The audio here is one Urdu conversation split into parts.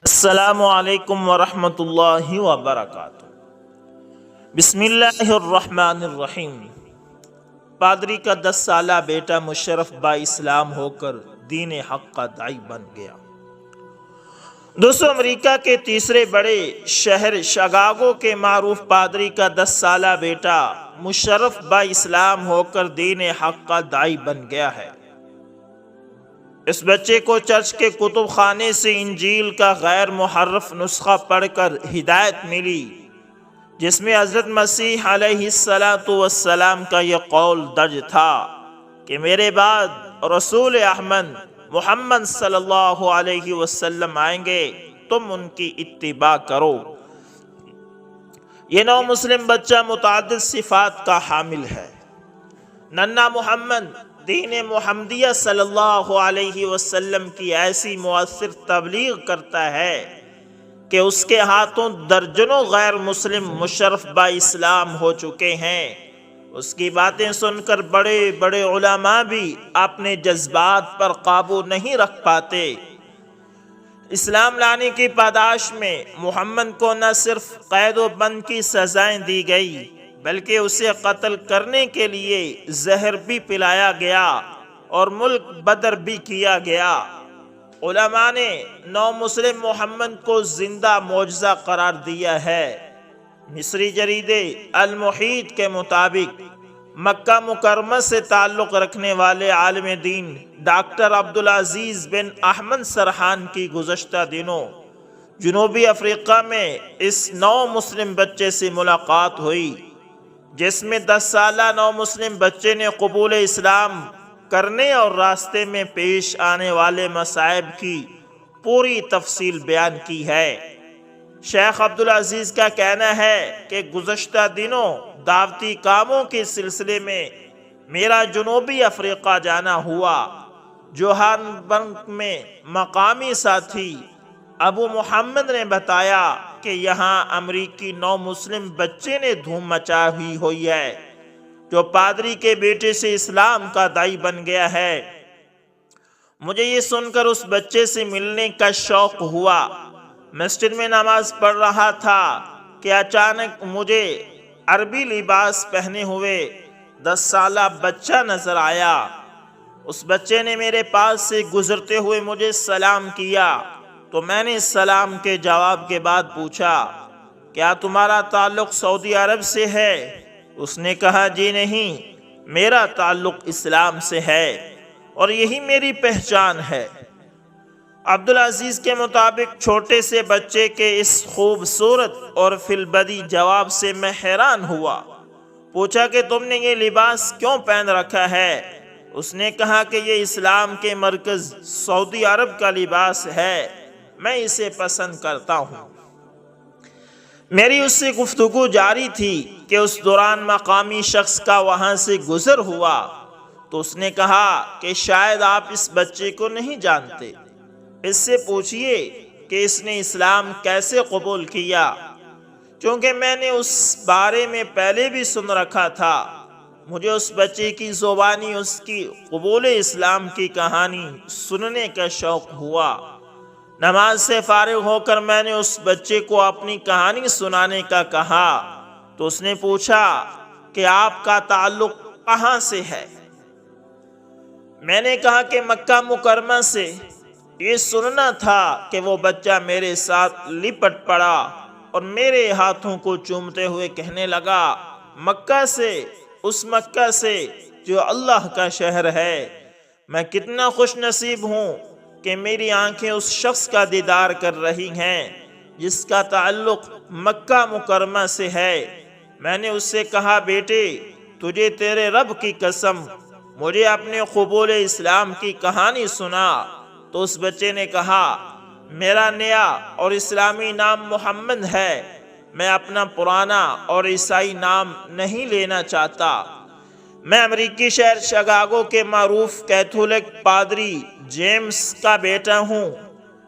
السلام علیکم ورحمۃ اللہ وبرکاتہ۔ بسم اللہ الرحمن الرحیم۔ پادری کا 10 سالہ بیٹا مشرف با اسلام ہو کر دین حق کا داعی بن گیا۔ دوستو، امریکہ کے تیسرے بڑے شہر شکاگو کے معروف پادری کا 10 سالہ بیٹا مشرف با اسلام ہو کر دین حق کا داعی بن گیا ہے۔ اس بچے کو چرچ کے کتب خانے سے انجیل کا غیر محرف نسخہ پڑھ کر ہدایت ملی، جس میں حضرت مسیح علیہ السلام کا یہ قول درج تھا کہ میرے بعد رسول احمد محمد صلی اللہ علیہ وسلم آئیں گے، تم ان کی اتباع کرو۔ یہ نو مسلم بچہ متعدد صفات کا حامل ہے۔ ننھا محمد دین محمدیہ صلی اللہ علیہ وسلم کی ایسی مؤثر تبلیغ کرتا ہے کہ اس کے ہاتھوں درجنوں غیر مسلم مشرف با اسلام ہو چکے ہیں۔ اس کی باتیں سن کر بڑے بڑے علماء بھی اپنے جذبات پر قابو نہیں رکھ پاتے۔ اسلام لانے کی پاداش میں محمد کو نہ صرف قید و بند کی سزائیں دی گئی، بلکہ اسے قتل کرنے کے لیے زہر بھی پلایا گیا اور ملک بدر بھی کیا گیا۔ علماء نے نو مسلم محمد کو زندہ معجزہ قرار دیا ہے۔ مصری جریدے المحیط کے مطابق مکہ مکرمہ سے تعلق رکھنے والے عالم دین ڈاکٹر عبدالعزیز بن احمد سرحان کی گزشتہ دنوں جنوبی افریقہ میں اس نو مسلم بچے سے ملاقات ہوئی، جس میں 10 سالہ نو مسلم بچے نے قبول اسلام کرنے اور راستے میں پیش آنے والے مصائب کی پوری تفصیل بیان کی ہے۔ شیخ عبدالعزیز کا کہنا ہے کہ گزشتہ دنوں دعوتی کاموں کے سلسلے میں میرا جنوبی افریقہ جانا ہوا۔ جوہانسبرگ میں مقامی ساتھی ابو محمد نے بتایا کہ یہاں امریکی نو مسلم بچے نے دھوم مچائی ہوئی ہے، جو پادری کے بیٹے سے اسلام کا داعی بن گیا ہے۔ مجھے یہ سن کر اس بچے سے ملنے کا شوق ہوا۔ مسجد میں نماز پڑھ رہا تھا کہ اچانک مجھے عربی لباس پہنے ہوئے 10 سالہ بچہ نظر آیا۔ اس بچے نے میرے پاس سے گزرتے ہوئے مجھے سلام کیا، تو میں نے سلام کے جواب کے بعد پوچھا، کیا تمہارا تعلق سعودی عرب سے ہے؟ اس نے کہا، جی نہیں، میرا تعلق اسلام سے ہے اور یہی میری پہچان ہے۔ عبدالعزیز کے مطابق چھوٹے سے بچے کے اس خوبصورت اور فی البدی جواب سے میں حیران ہوا۔ پوچھا کہ تم نے یہ لباس کیوں پہن رکھا ہے؟ اس نے کہا کہ یہ اسلام کے مرکز سعودی عرب کا لباس ہے، میں اسے پسند کرتا ہوں۔ میری اس سے گفتگو جاری تھی کہ اس دوران مقامی شخص کا وہاں سے گزر ہوا، تو اس نے کہا کہ شاید آپ اس بچے کو نہیں جانتے، اس سے پوچھئے کہ اس نے اسلام کیسے قبول کیا، چونکہ میں نے اس بارے میں پہلے بھی سن رکھا تھا۔ مجھے اس بچے کی زبانی اس کی قبول اسلام کی کہانی سننے کا شوق ہوا۔ نماز سے فارغ ہو کر میں نے اس بچے کو اپنی کہانی سنانے کا کہا، تو اس نے پوچھا کہ آپ کا تعلق کہاں سے ہے؟ میں نے کہا کہ مکہ مکرمہ سے۔ یہ سننا تھا کہ وہ بچہ میرے ساتھ لپٹ پڑا اور میرے ہاتھوں کو چومتے ہوئے کہنے لگا، مکہ سے، اس مکہ سے جو اللہ کا شہر ہے۔ میں کتنا خوش نصیب ہوں کہ میری آنکھیں اس شخص کا دیدار کر رہی ہیں جس کا تعلق مکہ مکرمہ سے ہے۔ میں نے اس سے کہا، بیٹے، تجھے تیرے رب کی قسم، مجھے اپنے قبول اسلام کی کہانی سنا۔ تو اس بچے نے کہا، میرا نیا اور اسلامی نام محمد ہے، میں اپنا پرانا اور عیسائی نام نہیں لینا چاہتا۔ میں امریکی شہر شکاگو کے معروف کیتھولک پادری جیمز کا بیٹا ہوں۔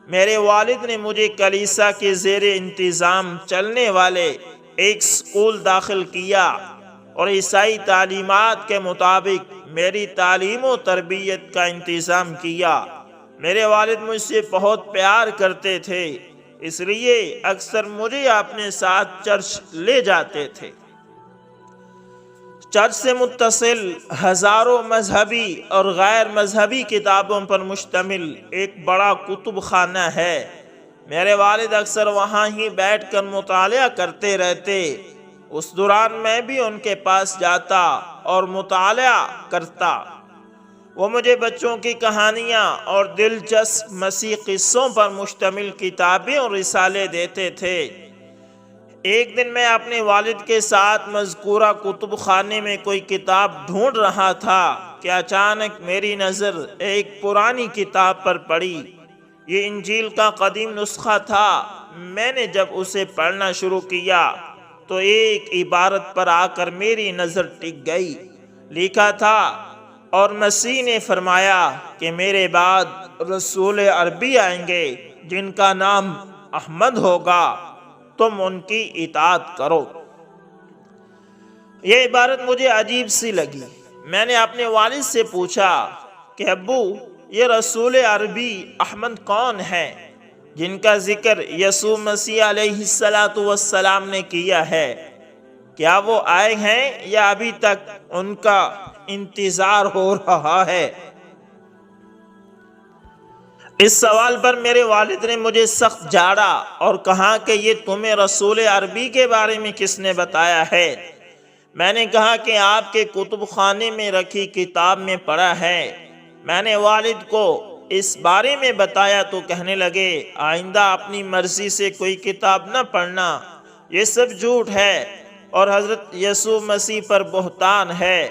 میرے والد نے مجھے کلیسا کے زیر انتظام چلنے والے ایک اسکول داخل کیا اور عیسائی تعلیمات کے مطابق میری تعلیم و تربیت کا انتظام کیا۔ میرے والد مجھ سے بہت پیار کرتے تھے۔ اس لیے اکثر مجھے اپنے ساتھ چرچ لے جاتے تھے۔ چرچ سے متصل ہزاروں مذہبی اور غیر مذہبی کتابوں پر مشتمل ایک بڑا کتب خانہ ہے۔ میرے والد اکثر وہاں ہی بیٹھ کر مطالعہ کرتے رہتے۔ اس دوران میں بھی ان کے پاس جاتا اور مطالعہ کرتا۔ وہ مجھے بچوں کی کہانیاں اور دلچسپ مسیحی قصوں پر مشتمل کتابیں اور رسالے دیتے تھے۔ ایک دن میں اپنے والد کے ساتھ مذکورہ کتب خانے میں کوئی کتاب ڈھونڈ رہا تھا کہ اچانک میری نظر ایک پرانی کتاب پر پڑی۔ یہ انجیل کا قدیم نسخہ تھا۔ میں نے جب اسے پڑھنا شروع کیا تو ایک عبارت پر آ کر میری نظر ٹک گئی۔ لکھا تھا، اور مسیح نے فرمایا کہ میرے بعد رسول عربی آئیں گے جن کا نام احمد ہوگا، تم ان کی اطاعت کرو۔ یہ عبارت مجھے عجیب سی لگی۔ میں نے اپنے والد سے پوچھا کہ ابو، یہ رسول عربی احمد کون ہے جن کا ذکر یسوع مسیح علیہ السلام نے کیا ہے؟ کیا وہ آئے ہیں یا ابھی تک ان کا انتظار ہو رہا ہے؟ اس سوال پر میرے والد نے مجھے سخت جھاڑا اور کہا کہ یہ تمہیں رسول عربی کے بارے میں کس نے بتایا ہے؟ میں نے کہا کہ آپ کے کتب خانے میں رکھی کتاب میں پڑھا ہے۔ میں نے والد کو اس بارے میں بتایا تو کہنے لگے، آئندہ اپنی مرضی سے کوئی کتاب نہ پڑھنا، یہ سب جھوٹ ہے اور حضرت یسوع مسیح پر بہتان ہے۔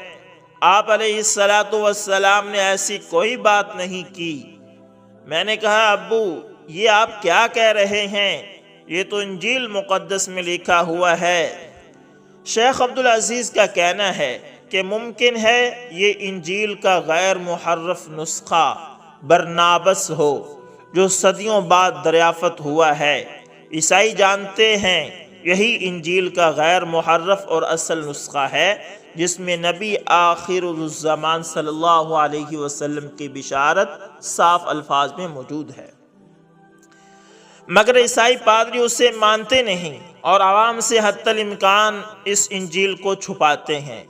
آپ علیہ السلام نے ایسی کوئی بات نہیں کی۔ میں نے کہا، ابو، یہ آپ کیا کہہ رہے ہیں؟ یہ تو انجیل مقدس میں لکھا ہوا ہے۔ شیخ عبدالعزیز کا کہنا ہے کہ ممکن ہے یہ انجیل کا غیر محرف نسخہ برنابس ہو جو صدیوں بعد دریافت ہوا ہے۔ عیسائی جانتے ہیں یہی انجیل کا غیر محرف اور اصل نسخہ ہے جس میں نبی آخر الزمان صلی اللہ علیہ وسلم کی بشارت صاف الفاظ میں موجود ہے، مگر عیسائی پادری اسے مانتے نہیں اور عوام سے حتی الامکان اس انجیل کو چھپاتے ہیں۔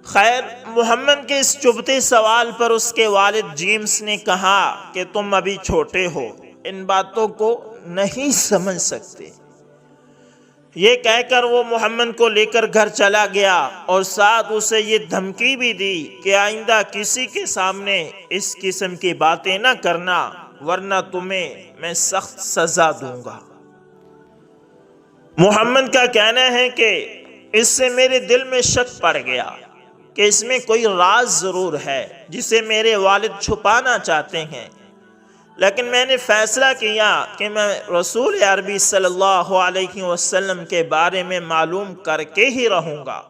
خیر، محمد کے اس چبھتے سوال پر اس کے والد جیمز نے کہا کہ تم ابھی چھوٹے ہو، ان باتوں کو نہیں سمجھ سکتے۔ یہ کہہ کر وہ محمد کو لے کر گھر چلا گیا اور ساتھ اسے یہ دھمکی بھی دی کہ آئندہ کسی کے سامنے اس قسم کی باتیں نہ کرنا ورنہ تمہیں میں سخت سزا دوں گا۔ محمد کا کہنا ہے کہ اس سے میرے دل میں شک پڑ گیا کہ اس میں کوئی راز ضرور ہے جسے میرے والد چھپانا چاہتے ہیں، لیکن میں نے فیصلہ کیا کہ میں رسول عربی صلی اللہ علیہ وسلم کے بارے میں معلوم کر کے ہی رہوں گا۔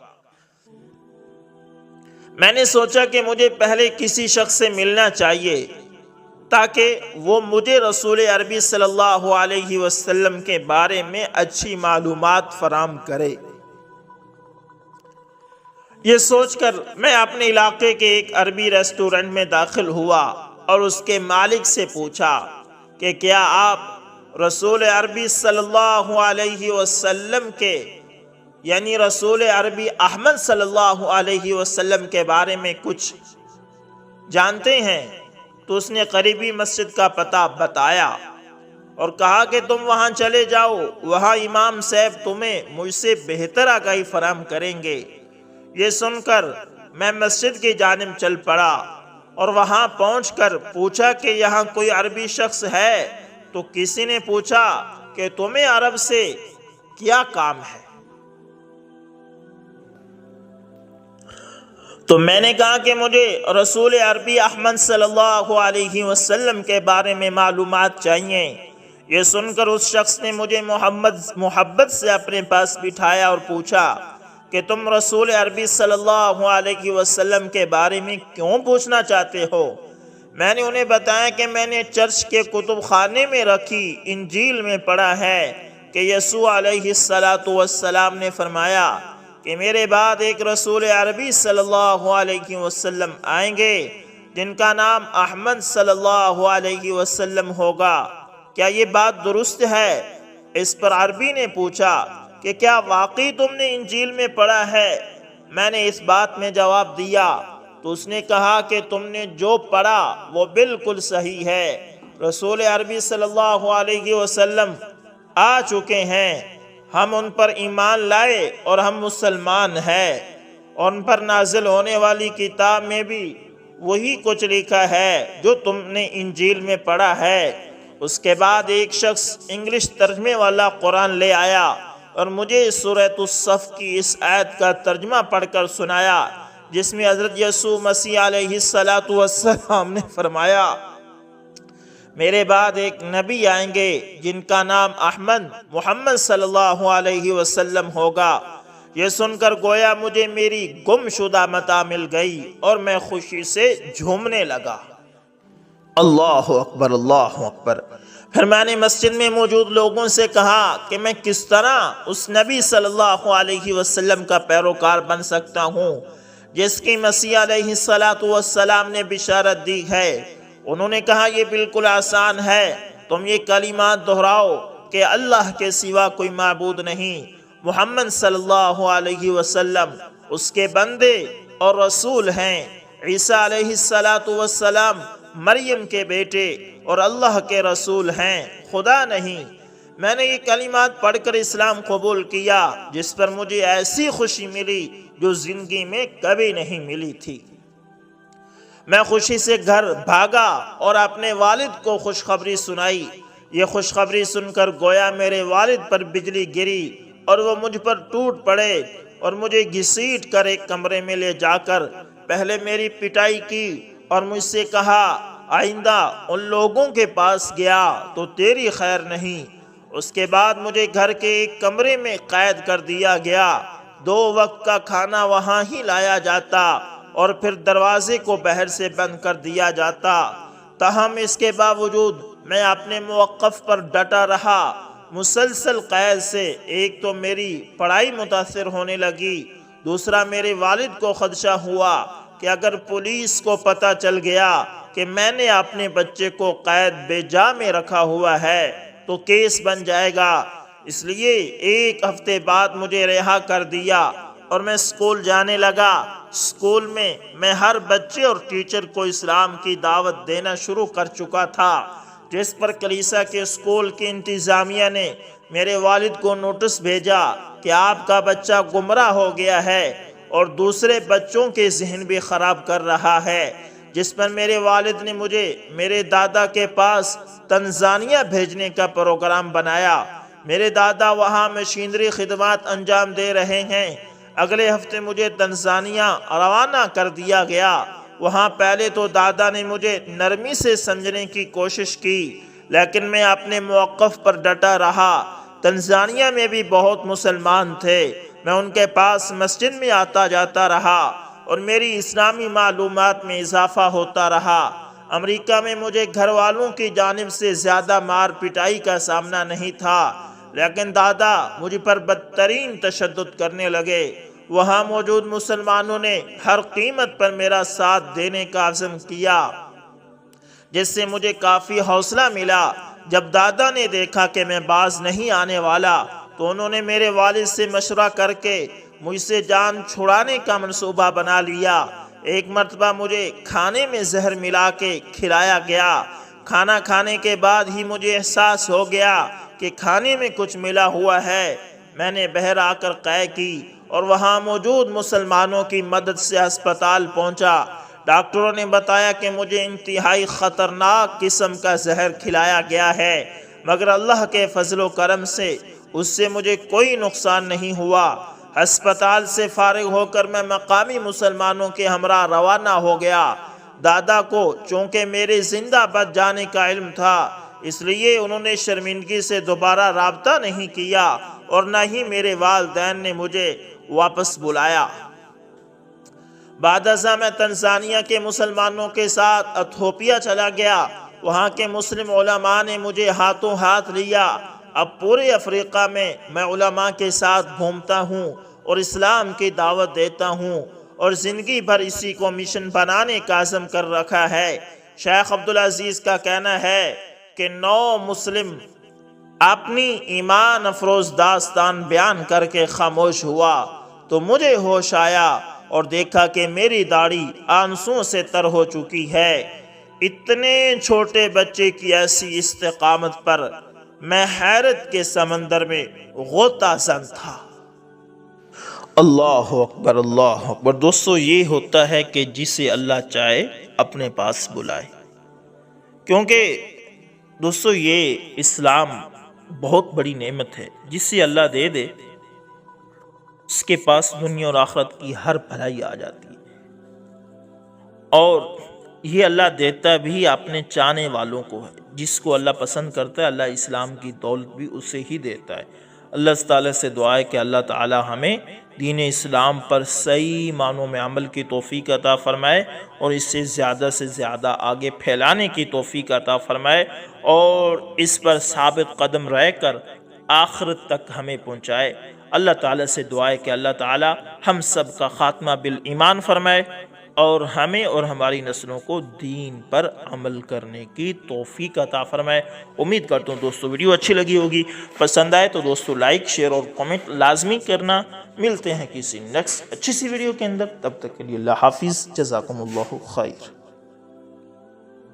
میں نے سوچا کہ مجھے پہلے کسی شخص سے ملنا چاہیے تاکہ وہ مجھے رسول عربی صلی اللہ علیہ وسلم کے بارے میں اچھی معلومات فراہم کرے۔ یہ سوچ کر میں اپنے علاقے کے ایک عربی ریسٹورنٹ میں داخل ہوا اور اس کے مالک سے پوچھا کہ کیا آپ رسول عربی صلی اللہ علیہ وسلم کے یعنی رسول عربی احمد صلی اللہ علیہ وسلم کے بارے میں کچھ جانتے ہیں؟ تو اس نے قریبی مسجد کا پتہ بتایا اور کہا کہ تم وہاں چلے جاؤ، وہاں امام صاحب تمہیں مجھ سے بہتر آگاہی فراہم کریں گے۔ یہ سن کر میں مسجد کی جانب چل پڑا اور وہاں پہنچ کر پوچھا کہ یہاں کوئی عربی شخص ہے؟ تو کسی نے پوچھا کہ تمہیں عرب سے کیا کام ہے؟ تو میں نے کہا کہ مجھے رسول عربی احمد صلی اللہ علیہ وسلم کے بارے میں معلومات چاہیے۔ یہ سن کر اس شخص نے مجھے محبت سے اپنے پاس بٹھایا اور پوچھا کہ تم رسول عربی صلی اللہ علیہ وسلم کے بارے میں کیوں پوچھنا چاہتے ہو؟ میں نے انہیں بتایا کہ میں نے چرچ کے کتب خانے میں رکھی انجیل میں پڑھا ہے کہ یسوع علیہ السلام نے فرمایا کہ میرے بعد ایک رسول عربی صلی اللہ علیہ وسلم آئیں گے جن کا نام احمد صلی اللہ علیہ وسلم ہوگا۔ کیا یہ بات درست ہے؟ اس پر عربی نے پوچھا کہ کیا واقعی تم نے انجیل میں پڑھا ہے؟ میں نے اس بات میں جواب دیا تو اس نے کہا کہ تم نے جو پڑھا وہ بالکل صحیح ہے۔ رسول عربی صلی اللہ علیہ وسلم آ چکے ہیں، ہم ان پر ایمان لائے اور ہم مسلمان ہیں، اور ان پر نازل ہونے والی کتاب میں بھی وہی کچھ لکھا ہے جو تم نے انجیل میں پڑھا ہے۔ اس کے بعد ایک شخص انگلش ترجمے والا قرآن لے آیا اور مجھے سورۃ الصف کی اس آیت کا ترجمہ پڑھ کر سنایا، جس میں حضرت یسوع مسیح علیہ السلام نے فرمایا، میرے بعد ایک نبی آئیں گے جن کا نام احمد محمد صلی اللہ علیہ وسلم ہوگا۔ یہ سن کر گویا مجھے میری گم شدہ متاع مل گئی اور میں خوشی سے جھومنے لگا۔ اللہ اکبر، اللہ اکبر۔ پھر میں نے مسجد میں موجود لوگوں سے کہا کہ میں کس طرح اس نبی صلی اللہ علیہ وسلم کا پیروکار بن سکتا ہوں جس کی مسیح علیہ السلام نے بشارت دی ہے۔ انہوں نے کہا یہ بالکل آسان ہے، تم یہ کلمات دہراؤ کہ اللہ کے سوا کوئی معبود نہیں، محمد صلی اللہ علیہ وسلم اس کے بندے اور رسول ہیں، عیسیٰ علیہ السلام مریم کے بیٹے اور اللہ کے رسول ہیں، خدا نہیں۔ میں نے یہ کلمات پڑھ کر اسلام قبول کیا، جس پر مجھے ایسی خوشی ملی جو زندگی میں کبھی نہیں ملی تھی۔ میں خوشی سے گھر بھاگا اور اپنے والد کو خوشخبری سنائی۔ یہ خوشخبری سن کر گویا میرے والد پر بجلی گری اور وہ مجھ پر ٹوٹ پڑے اور مجھے گھسیٹ کر ایک کمرے میں لے جا کر پہلے میری پٹائی کی اور مجھ سے کہا، آئندہ ان لوگوں کے پاس گیا تو تیری خیر نہیں۔ اس کے بعد مجھے گھر کے ایک کمرے میں قید کر دیا گیا، 2 وقت کا کھانا وہاں ہی لایا جاتا اور پھر دروازے کو باہر سے بند کر دیا جاتا۔ تاہم اس کے باوجود میں اپنے موقف پر ڈٹا رہا۔ مسلسل قید سے ایک تو میری پڑھائی متاثر ہونے لگی، دوسرا میرے والد کو خدشہ ہوا کہ اگر پولیس کو پتہ چل گیا کہ میں نے اپنے بچے کو قید بے جا میں رکھا ہوا ہے تو کیس بن جائے گا۔ اس لیے 1 ہفتے بعد مجھے رہا کر دیا اور میں اسکول جانے لگا۔ اسکول میں ہر بچے اور ٹیچر کو اسلام کی دعوت دینا شروع کر چکا تھا، جس پر کلیسا کے اسکول کی انتظامیہ نے میرے والد کو نوٹس بھیجا کہ آپ کا بچہ گمراہ ہو گیا ہے اور دوسرے بچوں کے ذہن بھی خراب کر رہا ہے، جس پر میرے والد نے مجھے میرے دادا کے پاس تنزانیہ بھیجنے کا پروگرام بنایا۔ میرے دادا وہاں مشینری خدمات انجام دے رہے ہیں۔ اگلے ہفتے مجھے تنزانیہ روانہ کر دیا گیا۔ وہاں پہلے تو دادا نے مجھے نرمی سے سمجھنے کی کوشش کی، لیکن میں اپنے موقف پر ڈٹا رہا۔ تنزانیہ میں بھی بہت مسلمان تھے، میں ان کے پاس مسجد میں آتا جاتا رہا اور میری اسلامی معلومات میں اضافہ ہوتا رہا۔ امریکہ میں مجھے گھر والوں کی جانب سے زیادہ مار پٹائی کا سامنا نہیں تھا، لیکن دادا مجھ پر بدترین تشدد کرنے لگے۔ وہاں موجود مسلمانوں نے ہر قیمت پر میرا ساتھ دینے کا عزم کیا، جس سے مجھے کافی حوصلہ ملا۔ جب دادا نے دیکھا کہ میں باز نہیں آنے والا تو انہوں نے میرے والد سے مشورہ کر کے مجھ سے جان چھڑانے کا منصوبہ بنا لیا۔ ایک مرتبہ مجھے کھانے میں زہر ملا کے کھلایا گیا۔ کھانا کھانے کے بعد ہی مجھے احساس ہو گیا کہ کھانے میں کچھ ملا ہوا ہے۔ میں نے باہر آ کر قے کی اور وہاں موجود مسلمانوں کی مدد سے ہسپتال پہنچا۔ ڈاکٹروں نے بتایا کہ مجھے انتہائی خطرناک قسم کا زہر کھلایا گیا ہے، مگر اللہ کے فضل و کرم سے اس سے مجھے کوئی نقصان نہیں ہوا۔ ہسپتال سے فارغ ہو کر میں مقامی مسلمانوں کے ہمراہ روانہ ہو گیا۔ دادا کو چونکہ میرے زندہ بچ جانے کا علم تھا، اس لیے انہوں نے شرمندگی سے دوبارہ رابطہ نہیں کیا اور نہ ہی میرے والدین نے مجھے واپس بلایا۔ بعد ازاں میں تنزانیہ کے مسلمانوں کے ساتھ ایتھوپیا چلا گیا۔ وہاں کے مسلم علماء نے مجھے ہاتھوں ہاتھ لیا۔ اب پورے افریقہ میں علماء کے ساتھ گھومتا ہوں اور اسلام کی دعوت دیتا ہوں اور زندگی بھر اسی کو مشن بنانے کا عزم کر رکھا ہے۔ شیخ عبدالعزیز کا کہنا ہے کہ نو مسلم اپنی ایمان افروز داستان بیان کر کے خاموش ہوا تو مجھے ہوش آیا اور دیکھا کہ میری داڑھی آنسوں سے تر ہو چکی ہے۔ اتنے چھوٹے بچے کی ایسی استقامت پر میں حیرت کے سمندر میں غوطہ زن تھا۔ اللہ اکبر، اللہ اکبر۔ دوستو، یہ ہوتا ہے کہ جسے اللہ چاہے اپنے پاس بلائے، کیونکہ دوستو یہ اسلام بہت بڑی نعمت ہے۔ جسے اللہ دے دے اس کے پاس دنیا اور آخرت کی ہر بھلائی آ جاتی ہے، اور یہ اللہ دیتا بھی اپنے چاہنے والوں کو ہے۔ جس کو اللہ پسند کرتا ہے اللہ اسلام کی دولت بھی اسے ہی دیتا ہے۔ اللہ تعالیٰ سے دعا ہے کہ اللہ تعالیٰ ہمیں دین اسلام پر صحیح معنوں میں عمل کی توفیق عطا فرمائے، اور اس سے زیادہ آگے پھیلانے کی توفیق عطا فرمائے، اور اس پر ثابت قدم رہ کر آخرت تک ہمیں پہنچائے۔ اللہ تعالیٰ سے دعا ہے کہ اللہ تعالیٰ ہم سب کا خاتمہ بالایمان فرمائے، اور ہمیں اور ہماری نسلوں کو دین پر عمل کرنے کی توفیق عطا فرمائے۔ امید کرتا ہوں دوستو ویڈیو اچھی لگی ہوگی، پسند آئے تو دوستو لائک، شیئر اور کمنٹ لازمی کرنا۔ ملتے ہیں کسی نیکسٹ اچھی سی ویڈیو کے اندر، تب تک کے لیے اللہ حافظ، جزاکم اللہ خیر۔